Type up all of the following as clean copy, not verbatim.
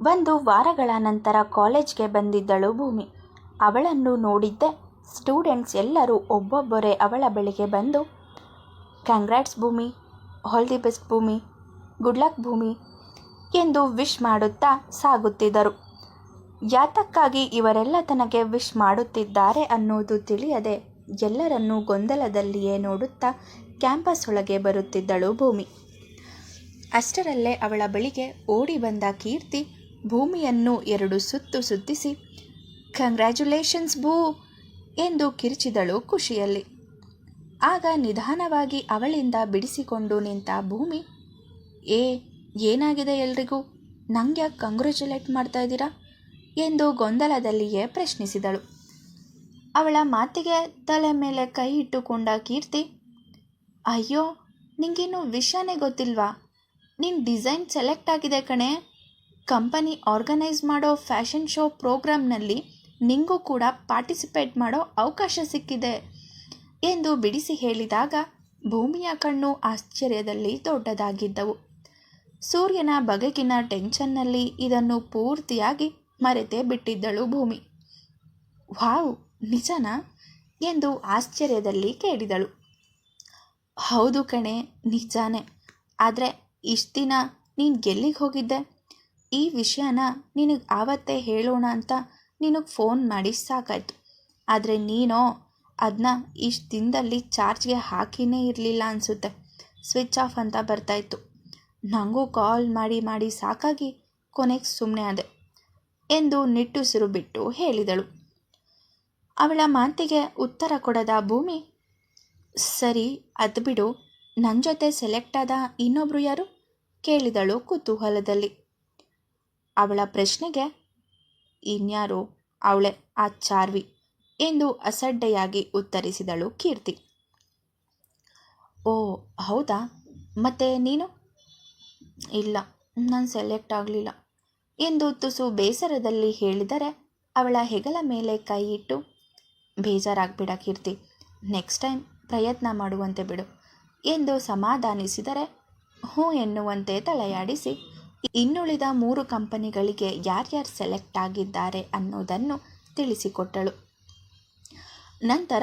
ಒಂದು ವಾರಗಳ ನಂತರ ಕಾಲೇಜ್ಗೆ ಬಂದಿದ್ದಳು ಭೂಮಿ. ಅವಳನ್ನು ನೋಡಿದ್ದೆ ಸ್ಟೂಡೆಂಟ್ಸ್ ಎಲ್ಲರೂ ಒಬ್ಬೊಬ್ಬರೇ ಅವಳ ಬಳಿಗೆ ಬಂದು ಕಂಗ್ರಾಟ್ಸ್ ಭೂಮಿ, ಆಲ್ ದಿ ಬೆಸ್ಟ್ ಭೂಮಿ, ಗುಡ್ ಲಕ್ ಭೂಮಿ ಎಂದು ವಿಶ್ ಮಾಡುತ್ತಾ ಸಾಗುತ್ತಿದ್ದರು. ಯಾತಕ್ಕಾಗಿ ಇವರೆಲ್ಲ ತನಗೆ ವಿಶ್ ಮಾಡುತ್ತಿದ್ದಾರೆ ಅನ್ನೋದು ತಿಳಿಯದೆ ಎಲ್ಲರನ್ನೂ ಗೊಂದಲದಲ್ಲಿಯೇ ನೋಡುತ್ತಾ ಕ್ಯಾಂಪಸ್ ಒಳಗೆ ಬರುತ್ತಿದ್ದಳು ಭೂಮಿ. ಅಷ್ಟರಲ್ಲೇ ಅವಳ ಬಳಿಗೆ ಓಡಿ ಬಂದ ಕೀರ್ತಿ ಭೂಮಿಯನ್ನು 2 ಸುತ್ತು ಸುತ್ತಿಸಿ ಕಂಗ್ರ್ಯಾಚುಲೇಷನ್ಸ್ ಭೂ ಎಂದು ಕಿರಿಚಿದಳು ಖುಷಿಯಲ್ಲಿ. ಆಗ ನಿಧಾನವಾಗಿ ಅವಳಿಂದ ಬಿಡಿಸಿಕೊಂಡು ನಿಂತ ಭೂಮಿ, ಏನಾಗಿದೆ ಎಲ್ರಿಗೂ, ನಂಗ್ಯಾಕೆ ಕಂಗ್ರ್ಯಾಚುಲೇಟ್ ಮಾಡ್ತಾ ಇದ್ದೀರಾ ಎಂದು ಗೊಂದಲದಲ್ಲಿಯೇ ಪ್ರಶ್ನಿಸಿದಳು. ಅವಳ ಮಾತಿಗೆ ತಲೆ ಮೇಲೆ ಕೈ ಇಟ್ಟುಕೊಂಡ ಕೀರ್ತಿ, ಅಯ್ಯೋ ನಿಂಗಿನ್ನು ವಿಷಯನೇ ಗೊತ್ತಿಲ್ವಾ, ನಿನ್ನ ಡಿಸೈನ್ ಸೆಲೆಕ್ಟ್ ಆಗಿದೆ ಕಣೆ, ಕಂಪನಿ ಆರ್ಗನೈಸ್ ಮಾಡೋ ಫ್ಯಾಷನ್ ಶೋ ಪ್ರೋಗ್ರಾಮ್ನಲ್ಲಿ ನಿಂಗೂ ಕೂಡ ಪಾರ್ಟಿಸಿಪೇಟ್ ಮಾಡೋ ಅವಕಾಶ ಸಿಕ್ಕಿದೆ ಎಂದು ಬಿಡಿಸಿ ಹೇಳಿದಾಗ ಭೂಮಿಯ ಕಣ್ಣು ಆಶ್ಚರ್ಯದಲ್ಲಿ ದೊಡ್ಡದಾಗಿದ್ದವು. ಸೂರ್ಯನ ಬಗೆಗಿನ ಟೆನ್ಷನ್ನಲ್ಲಿ ಇದನ್ನು ಪೂರ್ತಿಯಾಗಿ ಮರೆತೇ ಬಿಟ್ಟಿದ್ದಳು ಭೂಮಿ. ವಾವ್, ನಿಜನಾ ಎಂದು ಆಶ್ಚರ್ಯದಲ್ಲಿ ಕೇಳಿದಳು. ಹೌದು ಕಣೆ, ನಿಜಾನೇ. ಆದರೆ ಇಷ್ಟು ದಿನ ನೀನು ಎಲ್ಲಿಗೆ ಹೋಗಿದ್ದೆ? ಈ ವಿಷಯನ ನಿನಗೆ ಆವತ್ತೇ ಹೇಳೋಣ ಅಂತ ನಿನಗೆ ಫೋನ್ ಮಾಡಿ ಸಾಕಾಯಿತು. ಆದರೆ ನೀನೋ ಅದನ್ನ ಇಷ್ಟು ದಿನದಲ್ಲಿ ಚಾರ್ಜ್ಗೆ ಹಾಕಿನೇ ಇರಲಿಲ್ಲ ಅನಿಸುತ್ತೆ. ಸ್ವಿಚ್ ಆಫ್ ಅಂತ ಬರ್ತಾಯಿತ್ತು. ನನಗೂ ಕಾಲ್ ಮಾಡಿ ಮಾಡಿ ಸಾಕಾಗಿ ಕೊನೆಗೆ ಸುಮ್ಮನೆ ಆದೆ ಎಂದು ನಿಟ್ಟುಸಿರು ಬಿಟ್ಟು ಹೇಳಿದಳು. ಅವಳ ಮಾತಿಗೆ ಉತ್ತರ ಕೊಡದ ಭೂಮಿ, ಸರಿ ಅದು ಬಿಡು, ನನ್ನ ಜೊತೆ ಸೆಲೆಕ್ಟ್ ಆದ ಇನ್ನೊಬ್ರು ಯಾರು ಕೇಳಿದಳು ಕುತೂಹಲದಲ್ಲಿ. ಅವಳ ಪ್ರಶ್ನೆಗೆ ಇನ್ಯಾರು, ಅವಳೆ ಆ ಚಾರ್ವಿ ಎಂದು ಅಸಡ್ಡೆಯಾಗಿ ಉತ್ತರಿಸಿದಳು ಕೀರ್ತಿ. ಓ ಹೌದಾ, ಮತ್ತೆ ನೀನು? ಇಲ್ಲ, ನಾನು ಸೆಲೆಕ್ಟ್ ಆಗಲಿಲ್ಲ ಎಂದು ತುಸು ಬೇಸರದಲ್ಲಿ ಹೇಳಿದರೆ ಅವಳ ಹೆಗಲ ಮೇಲೆ ಕೈ ಇಟ್ಟು, ಬೇಜಾರಾಗಬೇಡ ಕೀರ್ತಿ, ನೆಕ್ಸ್ಟ್ ಟೈಮ್ ಪ್ರಯತ್ನ ಮಾಡುವಂತೆ ಬಿಡು ಎಂದು ಸಮಾಧಾನಿಸಿದರೆ ಹ್ಞೂ ಎನ್ನುವಂತೆ ತಲೆಯಾಡಿಸಿ ಇನ್ನುಳಿದ 3 ಕಂಪನಿಗಳಿಗೆ ಯಾರ್ಯಾರು ಸೆಲೆಕ್ಟ್ ಆಗಿದ್ದಾರೆ ಅನ್ನೋದನ್ನು ತಿಳಿಸಿಕೊಟ್ಟಳು. ನಂತರ,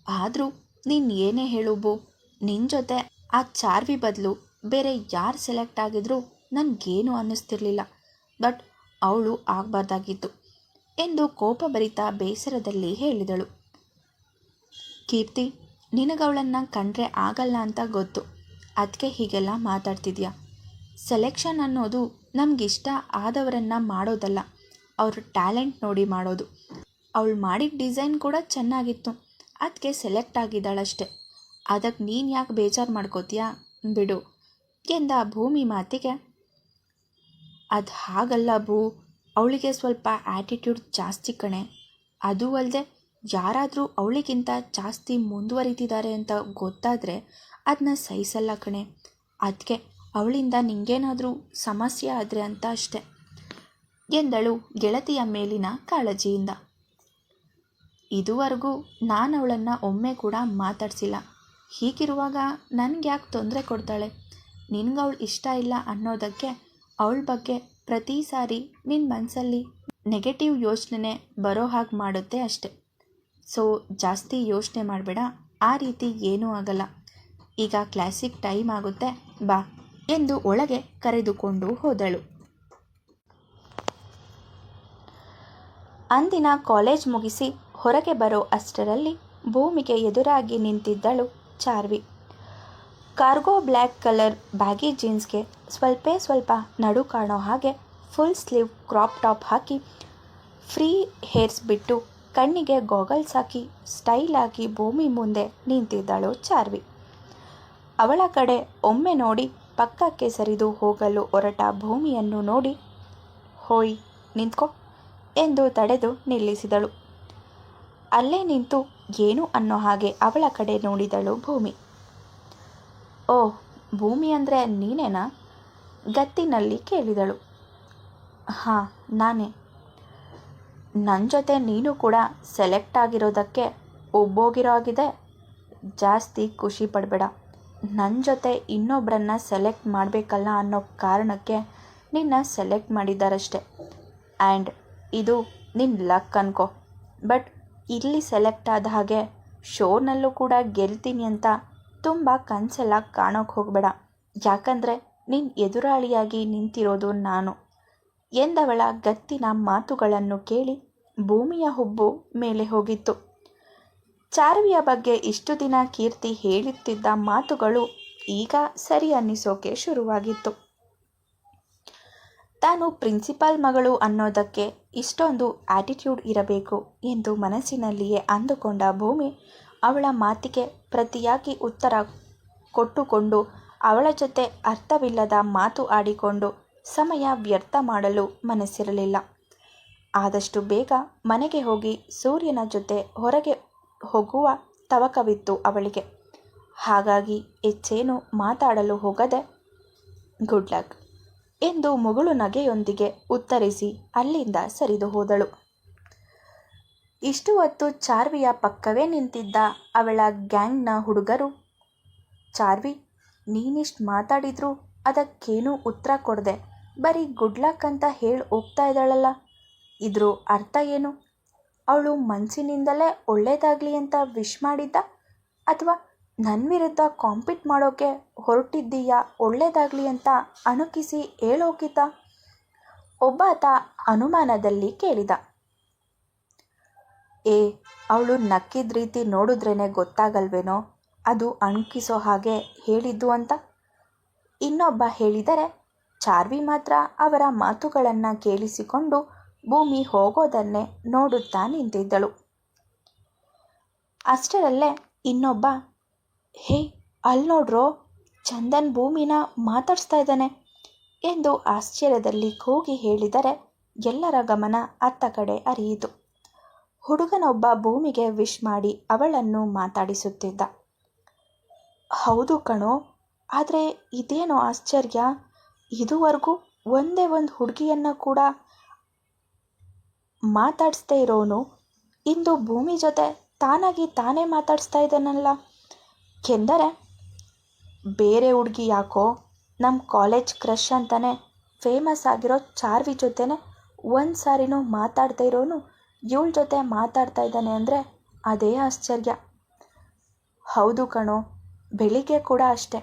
ಆದರೂ ನೀನು ಏನೇ ಹೇಳು ಬೋ, ನಿನ್ನ ಜೊತೆ ಆ ಚಾರ್ವಿ ಬದಲು ಬೇರೆ ಯಾರು ಸೆಲೆಕ್ಟ್ ಆಗಿದ್ರೂ ನನಗೇನು ಅನ್ನಿಸ್ತಿರ್ಲಿಲ್ಲ, ಬಟ್ ಅವಳು ಆಗಬಾರ್ದಾಗಿತ್ತು ಎಂದು ಕೋಪಭರಿತ ಬೇಸರದಲ್ಲಿ ಹೇಳಿದಳು. ಕೀರ್ತಿ, ನಿನಗವಳನ್ನು ಕಂಡ್ರೆ ಆಗಲ್ಲ ಅಂತ ಗೊತ್ತು, ಅದಕ್ಕೆ ಹೀಗೆಲ್ಲ ಮಾತಾಡ್ತಿದ್ಯಾ. ಸೆಲೆಕ್ಷನ್ ಅನ್ನೋದು ನಮಗಿಷ್ಟ ಆದವರನ್ನು ಮಾಡೋದಲ್ಲ, ಅವ್ರ ಟ್ಯಾಲೆಂಟ್ ನೋಡಿ ಮಾಡೋದು. ಅವಳು ಮಾಡಿದ ಡಿಸೈನ್ ಕೂಡ ಚೆನ್ನಾಗಿತ್ತು, ಅದಕ್ಕೆ ಸೆಲೆಕ್ಟ್ ಆಗಿದ್ದಾಳಷ್ಟೆ. ಅದಕ್ಕೆ ನೀನು ಯಾಕೆ ಬೇಜಾರು ಮಾಡ್ಕೋತೀಯಾ, ಬಿಡು ಎಂದ ಭೂಮಿ ಮಾತಿಗೆ, ಅದು ಹಾಗಲ್ಲ ಭೂ, ಅವಳಿಗೆ ಸ್ವಲ್ಪ ಆ್ಯಟಿಟ್ಯೂಡ್ ಜಾಸ್ತಿ ಕಣೆ. ಅದೂ ಅಲ್ಲದೆ ಯಾರಾದರೂ ಅವಳಿಗಿಂತ ಜಾಸ್ತಿ ಮುಂದುವರಿತಿದ್ದಾರೆ ಅಂತ ಗೊತ್ತಾದರೆ ಅದನ್ನ ಸಹಿಸಲ್ಲ ಕಣೆ. ಅದಕ್ಕೆ ಅವಳಿಂದ ನಿಂಗೇನಾದರೂ ಸಮಸ್ಯೆ ಆದರೆ ಅಂತ ಅಷ್ಟೆ ಎಂದಳು ಗೆಳತಿಯ ಮೇಲಿನ ಕಾಳಜಿಯಿಂದ. ಇದುವರೆಗೂ ನಾನು ಅವಳನ್ನು ಒಮ್ಮೆ ಕೂಡ ಮಾತಾಡಿಸಿಲ್ಲ. ಹೀಗಿರುವಾಗ ನನಗೆ ಯಾಕೆ ತೊಂದರೆ ಕೊಡ್ತಾಳೆ? ನಿನಗವಳು ಇಷ್ಟ ಇಲ್ಲ ಅನ್ನೋದಕ್ಕೆ ಅವಳ ಬಗ್ಗೆ ಪ್ರತಿ ಸಾರಿ ನಿನ್ನ ಮನಸ್ಸಲ್ಲಿ ನೆಗೆಟಿವ್ ಯೋಚನೆ ಬರೋ ಹಾಗೆ ಮಾಡುತ್ತೆ ಅಷ್ಟೆ. ಸೊ ಜಾಸ್ತಿ ಯೋಚನೆ ಮಾಡಬೇಡ, ಆ ರೀತಿ ಏನೂ ಆಗಲ್ಲ. ಈಗ ಕ್ಲಾಸಿಗೆ ಟೈಮ್ ಆಗುತ್ತೆ, ಬಾ ಎಂದು ಒಳಗೆ ಕರೆದುಕೊಂಡು ಹೋದಳು. ಅಂದಿನ ಕಾಲೇಜ್ ಮುಗಿಸಿ ಹೊರಗೆ ಬರೋ ಅಷ್ಟರಲ್ಲಿ ಭೂಮಿಗೆ ಎದುರಾಗಿ ನಿಂತಿದ್ದಳು Charvi. Cargo black colour baggy ಜೀನ್ಸ್ಗೆ ಸ್ವಲ್ಪ ನಡು ಕಾಣೋ ಹಾಗೆ ಫುಲ್ ಸ್ಲೀವ್ ಕ್ರಾಪ್ ಟಾಪ್ ಹಾಕಿ ಫ್ರೀ ಹೇರ್ಸ್ ಬಿಟ್ಟು ಕಣ್ಣಿಗೆ ಗಾಗಲ್ಸ್ ಹಾಕಿ ಸ್ಟೈಲಾಗಿ ಭೂಮಿ ಮುಂದೆ ನಿಂತಿದ್ದಳು ಚಾರ್ವಿ. ಅವಳ ಕಡೆ ಒಮ್ಮೆ ನೋಡಿ ಪಕ್ಕಕ್ಕೆ ಸರಿದು ಹೋಗಲು ಹೊರಟ ಭೂಮಿಯನ್ನು ನೋಡಿ, ಹೋಯ್ ನಿಂತ್ಕೋ ಎಂದು ತಡೆದು ನಿಲ್ಲಿಸಿದಳು. ಅಲ್ಲೇ ನಿಂತು ಏನು ಅನ್ನೋ ಹಾಗೆ ಅವಳ ಕಡೆ ನೋಡಿದಳು ಭೂಮಿ. ಓಹ್, ಭೂಮಿ ಅಂದರೆ ನೀನೇನಾ? ಗತ್ತಿನಲ್ಲಿ ಕೇಳಿದಳು. ಹಾಂ, ನಾನೇ. ನನ್ನ ಜೊತೆ ನೀನು ಕೂಡ ಸೆಲೆಕ್ಟ್ ಆಗಿರೋದಕ್ಕೆ ಒಬ್ಬೋಗಿರೋ ಆಗಿದೆ. ಜಾಸ್ತಿ ಖುಷಿ ಪಡಬೇಡ. ನನ್ನ ಜೊತೆ ಇನ್ನೊಬ್ಬರನ್ನ ಸೆಲೆಕ್ಟ್ ಮಾಡಬೇಕಲ್ಲ ಅನ್ನೋ ಕಾರಣಕ್ಕೆ ನಿನ್ನ ಸೆಲೆಕ್ಟ್ ಮಾಡಿದ್ದಾರಷ್ಟೆ. ಆ್ಯಂಡ್ ಇದು ನಿನ್ನ ಲಕ್ ಅನ್ಕೋ. ಬಟ್ ಇಲ್ಲಿ ಸೆಲೆಕ್ಟ್ ಆದ ಹಾಗೆ ಶೋನಲ್ಲೂ ಕೂಡ ಗೆಲ್ತೀನಿ ಅಂತ ತುಂಬ ಕನಸೆಲ್ಲ ಕಾಣೋಕ್ಕೆ ಹೋಗಬೇಡ. ಯಾಕಂದರೆ ನಿನ್ನ ಎದುರಾಳಿಯಾಗಿ ನಿಂತಿರೋದು ನಾನು ಎಂದವಳ ಗತ್ತಿನ ಮಾತುಗಳನ್ನು ಕೇಳಿ ಭೂಮಿಯ ಹುಬ್ಬು ಮೇಲೆ ಹೋಗಿತ್ತು. ಚಾರ್ವಿಯ ಬಗ್ಗೆ ಇಷ್ಟು ದಿನ ಕೀರ್ತಿ ಹೇಳುತ್ತಿದ್ದ ಮಾತುಗಳು ಈಗ ಸರಿ ಅನ್ನಿಸೋಕೆ ಶುರುವಾಗಿತ್ತು. ತಾನು ಪ್ರಿನ್ಸಿಪಾಲ್ ಮಗಳು ಅನ್ನೋದಕ್ಕೆ ಇಷ್ಟೊಂದು ಆಟಿಟ್ಯೂಡ್ ಇರಬೇಕು ಎಂದು ಮನಸ್ಸಿನಲ್ಲಿಯೇ ಅಂದುಕೊಂಡ ಭೂಮಿ ಅವಳ ಮಾತಿಗೆ ಪ್ರತಿಯಾಗಿ ಉತ್ತರ ಕೊಟ್ಟುಕೊಂಡು ಅವಳ ಜೊತೆ ಅರ್ಥವಿಲ್ಲದ ಮಾತು ಆಡಿಕೊಂಡು ಸಮಯ ವ್ಯರ್ಥ ಮಾಡಲು ಮನಸ್ಸಿರಲಿಲ್ಲ. ಆದಷ್ಟು ಬೇಗ ಮನೆಗೆ ಹೋಗಿ ಸೂರ್ಯನ ಜೊತೆ ಹೊರಗೆ ಹೋಗುವ ತವಕವಿತ್ತು ಅವಳಿಗೆ. ಹಾಗಾಗಿ ಹೆಚ್ಚೇನು ಮಾತಾಡಲು ಹೋಗದೆ ಗುಡ್ ಲಕ್ ಎಂದು ಮುಗುಳು ನಗೆಯೊಂದಿಗೆ ಉತ್ತರಿಸಿ ಅಲ್ಲಿಂದ ಸರಿದು ಹೋದಳು. ಇಷ್ಟು ಹೊತ್ತು ಚಾರ್ವಿಯ ಪಕ್ಕವೇ ನಿಂತಿದ್ದ ಅವಳ ಗ್ಯಾಂಗ್ನ ಹುಡುಗರು, ಚಾರ್ವಿ ನೀನಿಷ್ಟು ಮಾತಾಡಿದ್ರು ಅದಕ್ಕೇನೂ ಉತ್ತರ ಕೊಡದೆ ಬರೀ ಗುಡ್ ಲಕ್ ಅಂತ ಹೇಳಿ ಹೋಗ್ತಾ ಇದ್ದಾಳಲ್ಲ, ಇದ್ರ ಅರ್ಥ ಏನು? ಅವಳು ಮನಸ್ಸಿನಿಂದಲೇ ಒಳ್ಳೇದಾಗಲಿ ಅಂತ ವಿಶ್ ಮಾಡಿದ್ದ, ಅಥವಾ ನನ್ನ ವಿರುದ್ಧ ಕಾಂಪೀಟ್ ಮಾಡೋಕ್ಕೆ ಹೊರಟಿದ್ದೀಯಾ ಒಳ್ಳೇದಾಗಲಿ ಅಂತ ಅಣುಕಿಸಿ ಹೇಳೋಗಿದ್ದ? ಒಬ್ಬಾತ ಅನುಮಾನದಲ್ಲಿ ಕೇಳಿದ. ಅವಳು ನಕ್ಕಿದ ರೀತಿ ನೋಡಿದ್ರೇ ಗೊತ್ತಾಗಲ್ವೇನೋ ಅದು ಅಣುಕಿಸೋ ಹಾಗೆ ಹೇಳಿದ್ದು ಅಂತ. ಇನ್ನೊಬ್ಬ ಹೇಳಿದರೆ, ಚಾರ್ವಿ ಮಾತ್ರ ಅವರ ಮಾತುಗಳನ್ನು ಕೇಳಿಸಿಕೊಂಡು ಭೂಮಿ ಹೋಗೋದನ್ನೇ ನೋಡುತ್ತಾ ನಿಂತಿದ್ದಳು. ಅಷ್ಟರಲ್ಲೇ ಇನ್ನೊಬ್ಬ, ಹೇ ಅಲ್ಲಿ ನೋಡ್ರೋ, ಚಂದನ್ ಭೂಮಿನ ಮಾತಾಡಿಸ್ತಾ ಇದ್ದಾನೆ ಎಂದು ಆಶ್ಚರ್ಯದಲ್ಲಿ ಕೂಗಿ ಹೇಳಿದರೆ ಎಲ್ಲರ ಗಮನ ಅತ್ತ ಕಡೆ ಹರಿಯಿತು. ಹುಡುಗನೊಬ್ಬ ಭೂಮಿಗೆ ವಿಶ್ ಮಾಡಿ ಅವಳನ್ನು ಮಾತಾಡಿಸುತ್ತಿದ್ದ. ಹೌದು ಕಣೋ, ಆದರೆ ಇದೇನೋ ಆಶ್ಚರ್ಯ, ಇದುವರೆಗೂ ಒಂದೇ ಒಂದು ಹುಡುಗಿಯನ್ನು ಕೂಡ ಮಾತಾಡಿಸ್ದೇ ಇರೋನು ಇಂದು ಭೂಮಿ ಜೊತೆ ತಾನಾಗಿ ತಾನೇ ಮಾತಾಡಿಸ್ತಾ ಇದ್ದಾನಲ್ಲ. ಎಂದರೆ ಬೇರೆ ಹುಡುಗಿ ಯಾಕೋ ನಮ್ಮ ಕಾಲೇಜ್ ಕ್ರಷ್ ಅಂತಾನೆ ಫೇಮಸ್ ಆಗಿರೋ ಚಾರ್ವಿ ಜೊತೆನೆ ಒಂದು ಸಾರಿನೂ ಮಾತಾಡ್ತಾ ಇರೋನು ಇವಳ ಜೊತೆ ಮಾತಾಡ್ತಾ ಇದ್ದಾನೆ ಅಂದರೆ ಅದೇ ಆಶ್ಚರ್ಯ. ಹೌದು ಕಣೋ, ಬೆಳಿಗ್ಗೆ ಕೂಡ ಅಷ್ಟೆ.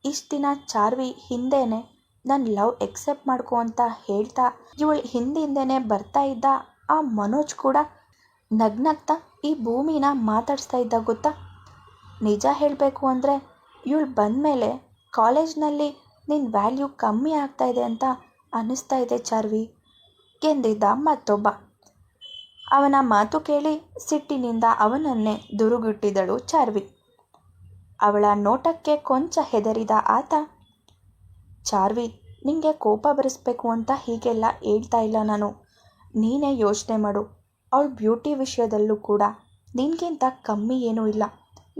ಇಷ್ಟು ದಿನ ಚಾರ್ವಿ ಹಿಂದೆನೇ ನನ್ನ ಲವ್ ಎಕ್ಸೆಪ್ಟ್ ಮಾಡ್ಕೊ ಅಂತ ಹೇಳ್ತಾ ಇವಳು ಹಿಂದಿಂದೇನೆ ಬರ್ತಾ ಇದ್ದ ಆ ಮನೋಜ್ ಕೂಡ ನಗ್ನಗ್ತಾ ಈ ಭೂಮಿನ ಮಾತಾಡಿಸ್ತಾ ಇದ್ದ ಗೊತ್ತಾ. ನಿಜ ಹೇಳಬೇಕು ಅಂದರೆ ಇವಳು ಬಂದಮೇಲೆ ಕಾಲೇಜ್ನಲ್ಲಿ ನಿನ್ನ ವ್ಯಾಲ್ಯೂ ಕಮ್ಮಿ ಆಗ್ತಾ ಇದೆ ಅಂತ ಅನ್ನಿಸ್ತಾ ಇದೆ ಚಾರ್ವಿ ಎಂದಿದ್ದ ಮತ್ತೊಬ್ಬ. ಅವನ ಮಾತು ಕೇಳಿ ಸಿಟ್ಟಿನಿಂದ ಅವನನ್ನೇ ದುರುಗುಟ್ಟಿದಳು ಚಾರ್ವಿ. ಅವಳ ನೋಟಕ್ಕೆ ಕೊಂಚ ಹೆದರಿದ ಆತ, ಚಾರ್ವಿ ನಿಂಗೆ ಕೋಪ ಬರಿಸ್ಬೇಕು ಅಂತ ಹೀಗೆಲ್ಲ ಹೇಳ್ತಾ ಇಲ್ಲ ನಾನು. ನೀನೇ ಯೋಚನೆ ಮಾಡು, ಅವಳ ಬ್ಯೂಟಿ ವಿಷಯದಲ್ಲೂ ಕೂಡ ನಿನಗಿಂತ ಕಮ್ಮಿ ಏನೂ ಇಲ್ಲ.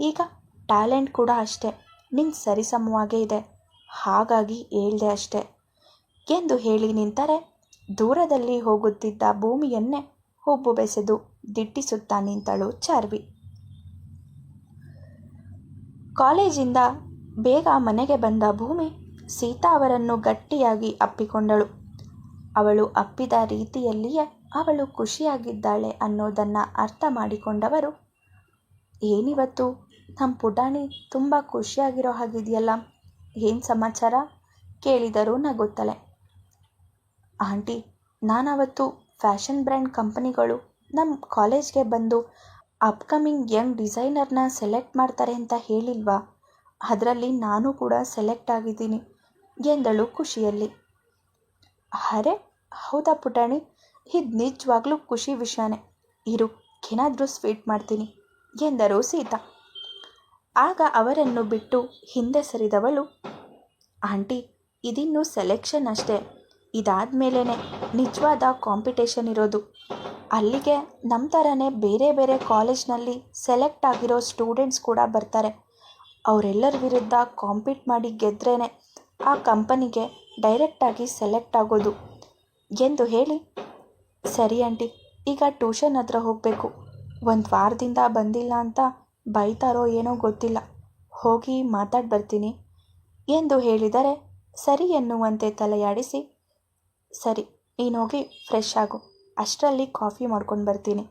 ಈಗ ಟ್ಯಾಲೆಂಟ್ ಕೂಡ ಅಷ್ಟೇ ನಿಂಗೆ ಸರಿಸಮವಾಗೇ ಇದೆ, ಹಾಗಾಗಿ ಹೇಳ್ದೆ ಅಷ್ಟೆ ಎಂದು ಹೇಳಿ ನಿಂತರೆ ದೂರದಲ್ಲಿ ಹೋಗುತ್ತಿದ್ದ ಭೂಮಿಯನ್ನೇ ಹುಬ್ಬು ಬೆಸೆದು ದಿಟ್ಟಿಸುತ್ತಾ ನಿಂತಳು ಚಾರ್ವಿ. ಕಾಲೇಜಿಂದ ಬೇಗ ಮನೆಗೆ ಬಂದ ಭೂಮಿ ಸೀತಾ ಅವರನ್ನು ಗಟ್ಟಿಯಾಗಿ ಅಪ್ಪಿಕೊಂಡಳು. ಅವಳು ಅಪ್ಪಿದ ರೀತಿಯಲ್ಲಿಯೇ ಅವಳು ಖುಷಿಯಾಗಿದ್ದಾಳೆ ಅನ್ನೋದನ್ನು ಅರ್ಥ ಮಾಡಿಕೊಂಡವರು, ಏನಿವತ್ತು ನಮ್ಮ ಪುಟಾಣಿ ತುಂಬ ಖುಷಿಯಾಗಿರೋ ಹಾಗಿದೆಯಲ್ಲ, ಏನು ಸಮಾಚಾರ ಕೇಳಿದರು ನಗುತ್ತಲೆ. ಆಂಟಿ, ನಾನವತ್ತು ಫ್ಯಾಷನ್ ಬ್ರ್ಯಾಂಡ್ ಕಂಪನಿಗಳು ನಮ್ಮ ಕಾಲೇಜ್ಗೆ ಬಂದು ಅಪ್ಕಮಿಂಗ್ ಯಂಗ್ ಡಿಸೈನರ್ನ ಸೆಲೆಕ್ಟ್ ಮಾಡ್ತಾರೆ ಅಂತ ಹೇಳಿಲ್ವಾ, ಅದರಲ್ಲಿ ನಾನು ಕೂಡ ಸೆಲೆಕ್ಟ್ ಆಗಿದ್ದೀನಿ ಎಂದಳು ಖುಷಿಯಲ್ಲಿ. ಅರೆ ಹೌದಾ ಪುಟಾಣಿ, ಇದು ನಿಜವಾಗ್ಲೂ ಖುಷಿ ವಿಷಯನೇ, ಇರು ಏನಾದರೂ ಸ್ವೀಟ್ ಮಾಡ್ತೀನಿ ಎಂದರು ಸೀತಾ. ಆಗ ಅವರನ್ನು ಬಿಟ್ಟು ಹಿಂದೆ ಸರಿದವಳು, ಆಂಟಿ ಇದಿನ್ನೂ ಸೆಲೆಕ್ಷನ್ ಅಷ್ಟೇ, ಇದಾದ ನಿಜವಾದ ಕಾಂಪಿಟೇಷನ್ ಇರೋದು. ಅಲ್ಲಿಗೆ ನಮ್ಮ ಥರನೇ ಬೇರೆ ಬೇರೆ ಕಾಲೇಜ್ನಲ್ಲಿ ಸೆಲೆಕ್ಟ್ ಆಗಿರೋ ಸ್ಟೂಡೆಂಟ್ಸ್ ಕೂಡ ಬರ್ತಾರೆ. ಅವರೆಲ್ಲರ ವಿರುದ್ಧ ಕಾಂಪೀಟ್ ಮಾಡಿ ಗೆದ್ರೇ ಆ ಕಂಪನಿಗೆ ಡೈರೆಕ್ಟಾಗಿ ಸೆಲೆಕ್ಟ್ ಆಗೋದು ಎಂದು ಹೇಳಿ, ಸರಿ ಆಂಟಿ, ಈಗ ಟ್ಯೂಷನ್ ಹತ್ರ ಹೋಗಬೇಕು. ಒಂದು ವಾರದಿಂದ ಬಂದಿಲ್ಲ ಅಂತ ಬೈತಾರೋ ಏನೋ ಗೊತ್ತಿಲ್ಲ, ಹೋಗಿ ಮಾತಾಡಿ ಬರ್ತೀನಿ ಎಂದು ಹೇಳಿದರೆ ಸರಿ ಎನ್ನುವಂತೆ ತಲೆಯಾಡಿಸಿ ಸರಿ, ನೀನೋಗಿ ಫ್ರೆಶ್ ಆಗು, ಅಷ್ಟರಲ್ಲಿ ಕಾಫಿ ಮಾಡ್ಕೊಂಡು ಬರ್ತೀನಿ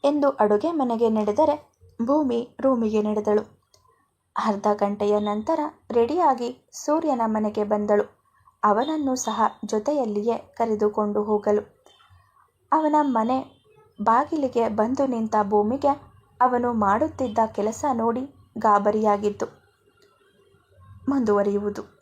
ಎಂದು ಅಡುಗೆ ಮನೆಗೆ ನಡೆದರೆ ಭೂಮಿ ರೂಮಿಗೆ ನಡೆದಳು. ಅರ್ಧ ಗಂಟೆಯ ನಂತರ ರೆಡಿಯಾಗಿ ಸೂರ್ಯನ ಮನೆಗೆ ಬಂದಳು. ಅವನನ್ನು ಸಹ ಜೊತೆಯಲ್ಲಿಯೇ ಕರೆದುಕೊಂಡು ಹೋಗಲು. ಅವನ ಮನೆ ಬಾಗಿಲಿಗೆ ಬಂದು ನಿಂತ ಭೂಮಿಗೆ ಅವನು ಮಾಡುತ್ತಿದ್ದ ಕೆಲಸ ನೋಡಿ ಗಾಬರಿಯಾಗಿತ್ತು. ಮುಂದುವರಿಯುವುದು.